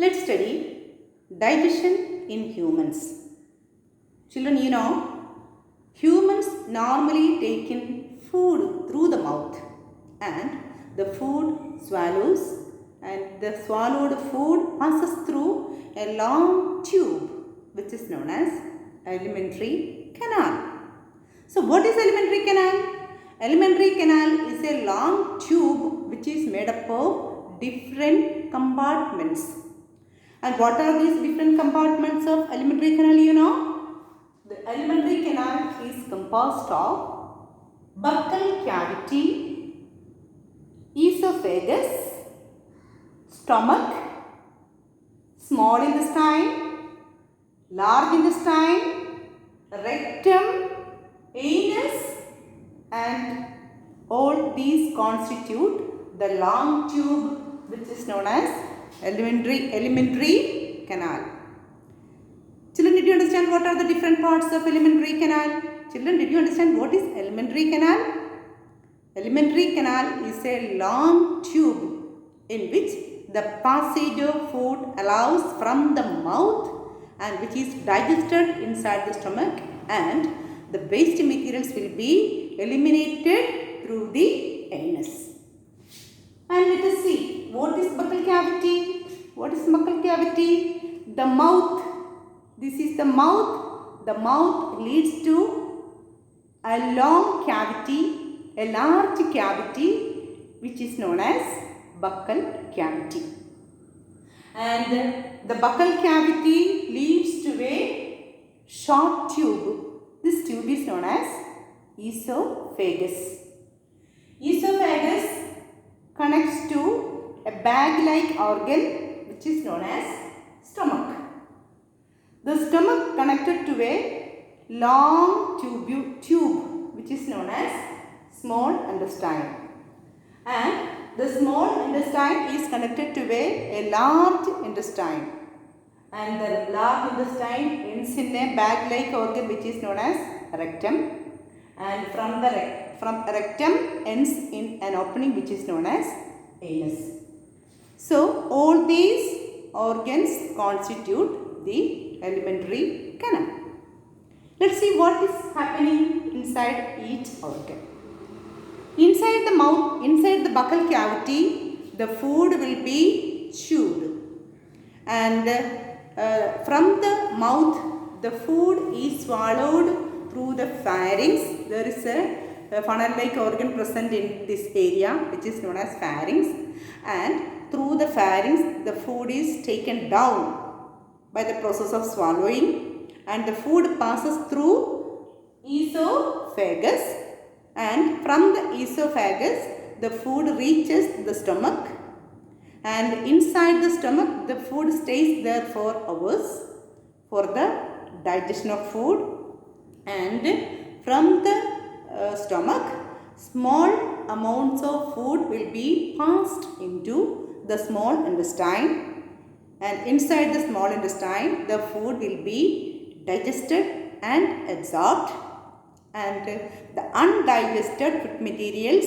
Let's study digestion in humans. Children, humans normally take in food through the mouth and the food swallows and the swallowed food passes through a long tube which is known as alimentary canal. So what is alimentary canal? Alimentary canal is a long tube which is made up of different compartments. And what are these different compartments of alimentary canal? The alimentary canal is composed of buccal cavity, esophagus, stomach, small intestine, large intestine, rectum, anus, and all these constitute the long tube which is known as alimentary canal. Children, did you understand what are the different parts of alimentary canal? Children, did you understand what is alimentary canal? Alimentary canal is a long tube in which the passage of food allows from the mouth and which is digested inside the stomach, and the waste materials will be eliminated through the anus. And let us see what is buccal cavity. What is buccal cavity? The mouth. This is the mouth. The mouth leads to a long cavity, a large cavity which is known as buccal cavity. And the buccal cavity leads to a short tube. This tube is known as esophagus. Esophagus connects to a bag-like organ which is known as stomach. The stomach connected to a long tube which is known as small intestine, and the small intestine is connected to a large intestine, and the large intestine ends in a bag-like organ which is known as rectum, and from rectum ends in an opening which is known as anus. So all these organs constitute the alimentary canal. Let's see what is happening inside each organ. Inside the mouth, inside the buccal cavity, the food will be chewed, and from the mouth the food is swallowed through the pharynx. There is a funnel-like organ present in this area which is known as pharynx, and through the pharynx the food is taken down by the process of swallowing, and the food passes through esophagus, and from the esophagus the food reaches the stomach, and inside the stomach the food stays there for hours for the digestion of food, and from the stomach small amounts of food will be passed into the small intestine, and inside the small intestine the food will be digested and absorbed, and the undigested food materials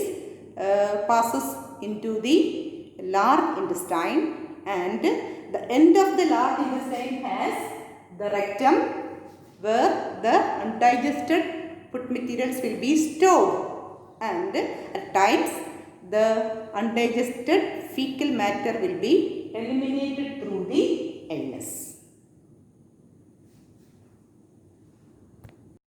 passes into the large intestine, and the end of the large intestine has the rectum where the undigested food materials will be stored, and at times the undigested fecal matter will be eliminated